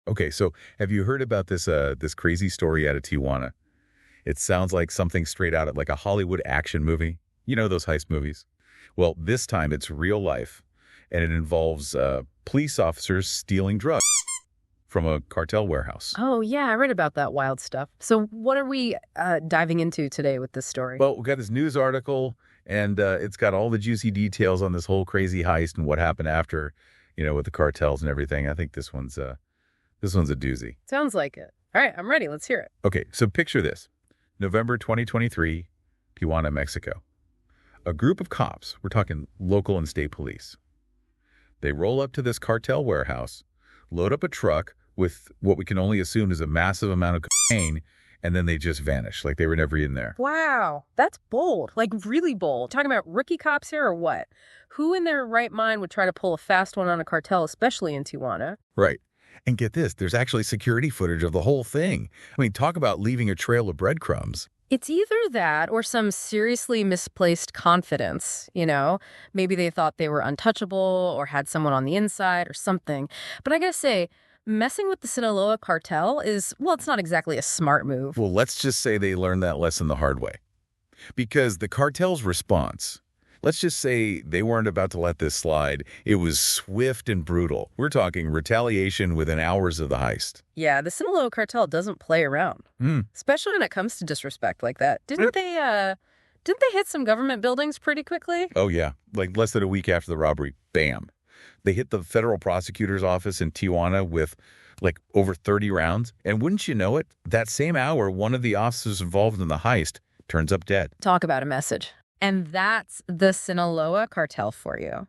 Okay, so have you heard about this crazy story out of Tijuana? It sounds like something straight out of like a Hollywood action movie. You know those heist movies? Well, this time it's real life, and it involves police officers stealing drugs from a cartel warehouse. Oh, yeah, I read about that wild stuff. So what are we diving into today with this story? Well, we got this news article, and it's got all the juicy details on this whole crazy heist and what happened after, with the cartels and everything. I think this one's a doozy. Sounds like it. All right, I'm ready. Let's hear it. Okay, so picture this. November 2023, Tijuana, Mexico. A group of cops, we're talking local and state police. They roll up to this cartel warehouse, load up a truck with what we can only assume is a massive amount of cocaine, and then they just vanish like they were never in there. Wow, that's bold. Like, really bold. Talking about rookie cops here or what? Who in their right mind would try to pull a fast one on a cartel, especially in Tijuana? Right. And get this, there's actually security footage of the whole thing. I mean, talk about leaving a trail of breadcrumbs. It's either that or some seriously misplaced confidence, Maybe they thought they were untouchable or had someone on the inside or something. But I gotta say, messing with the Sinaloa cartel is, well, it's not exactly a smart move. Well, let's just say they learned that lesson the hard way. Because the cartel's response, let's just say they weren't about to let this slide. It was swift and brutal. We're talking retaliation within hours of the heist. Yeah, the Sinaloa cartel doesn't play around, especially when it comes to disrespect like that. Didn't they hit some government buildings pretty quickly? Oh, yeah. Like less than a week after the robbery, bam. They hit the federal prosecutor's office in Tijuana with like over 30 rounds. And wouldn't you know it, that same hour, one of the officers involved in the heist turns up dead. Talk about a message. And that's the Sinaloa cartel for you.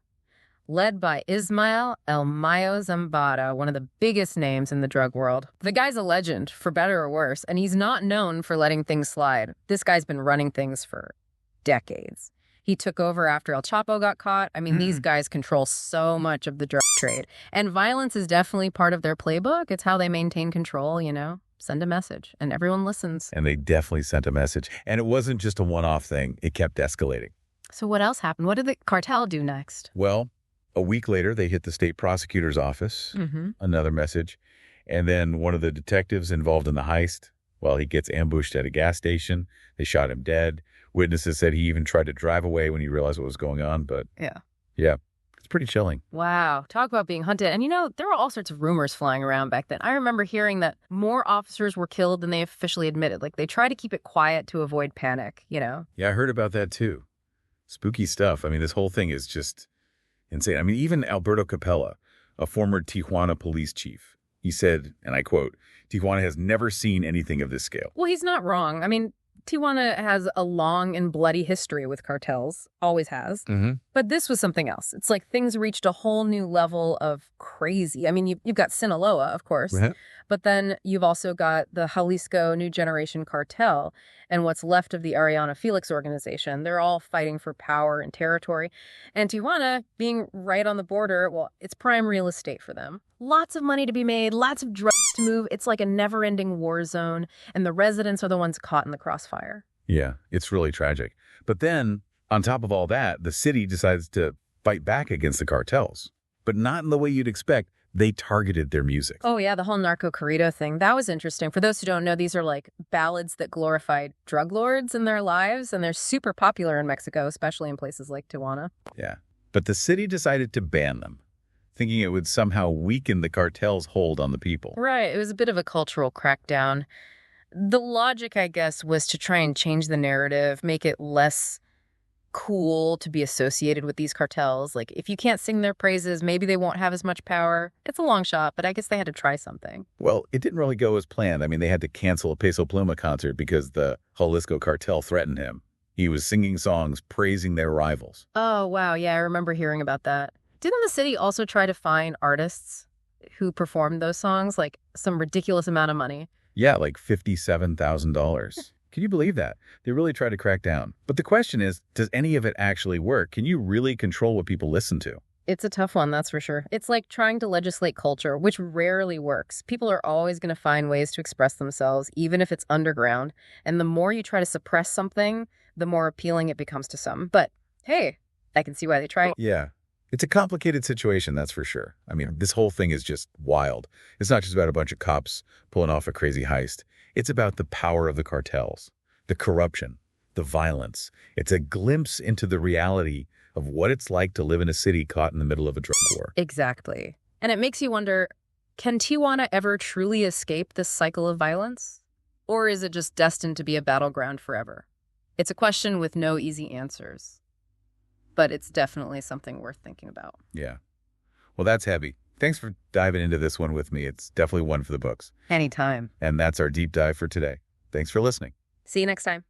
Led by Ismael El Mayo Zambada, one of the biggest names in the drug world. The guy's a legend, for better or worse, and he's not known for letting things slide. This guy's been running things for decades. He took over after El Chapo got caught. I mean, these guys control so much of the drug trade. And violence is definitely part of their playbook. It's how they maintain control, Send a message, and everyone listens. And they definitely sent a message. And it wasn't just a one-off thing. It kept escalating. So what else happened? What did the cartel do next? Well, a week later, they hit the state prosecutor's office. Another message. And then one of the detectives involved in the heist, well, he gets ambushed at a gas station. They shot him dead. Witnesses said he even tried to drive away when he realized what was going on. But yeah, it's pretty chilling. Wow. Talk about being hunted. And there were all sorts of rumors flying around back then. I remember hearing that more officers were killed than they officially admitted. Like, they try to keep it quiet to avoid panic, Yeah, I heard about that too. Spooky stuff. I mean, this whole thing is just insane. I mean, even Alberto Capella, a former Tijuana police chief, he said, and I quote, "Tijuana has never seen anything of this scale." Well, he's not wrong. I mean, Tijuana has a long and bloody history with cartels, always has. But this was something else. It's like things reached a whole new level of crazy. I mean, you've got Sinaloa, of course, but then you've also got the Jalisco New Generation Cartel and what's left of the Ariana Felix organization. They're all fighting for power and territory. And Tijuana, being right on the border, well, it's prime real estate for them. Lots of money to be made, lots of drugs to move. It's like a never-ending war zone, and the residents are the ones caught in the crossfire. Yeah, it's really tragic. But then, on top of all that, the city decides to fight back against the cartels. But not in the way you'd expect. They targeted their music. Oh, yeah, the whole narco corrido thing. That was interesting. For those who don't know, these are like ballads that glorified drug lords in their lives, and they're super popular in Mexico, especially in places like Tijuana. Yeah, but the city decided to ban them, thinking it would somehow weaken the cartel's hold on the people. Right. It was a bit of a cultural crackdown. The logic, I guess, was to try and change the narrative, make it less cool to be associated with these cartels. Like, if you can't sing their praises, maybe they won't have as much power. It's a long shot, but I guess they had to try something. Well, it didn't really go as planned. I mean, they had to cancel a Peso Pluma concert because the Jalisco cartel threatened him. He was singing songs praising their rivals. Oh, wow. Yeah, I remember hearing about that. Didn't the city also try to fine artists who performed those songs, like some ridiculous amount of money? Yeah, like $57,000. Can you believe that? They really tried to crack down. But the question is, does any of it actually work? Can you really control what people listen to? It's a tough one, that's for sure. It's like trying to legislate culture, which rarely works. People are always going to find ways to express themselves, even if it's underground. And the more you try to suppress something, the more appealing it becomes to some. But hey, I can see why they try. Yeah. It's a complicated situation, that's for sure. I mean, this whole thing is just wild. It's not just about a bunch of cops pulling off a crazy heist. It's about the power of the cartels, the corruption, the violence. It's a glimpse into the reality of what it's like to live in a city caught in the middle of a drug war. Exactly. And it makes you wonder, can Tijuana ever truly escape this cycle of violence? Or is it just destined to be a battleground forever? It's a question with no easy answers. But it's definitely something worth thinking about. Yeah. Well, that's heavy. Thanks for diving into this one with me. It's definitely one for the books. Anytime. And that's our deep dive for today. Thanks for listening. See you next time.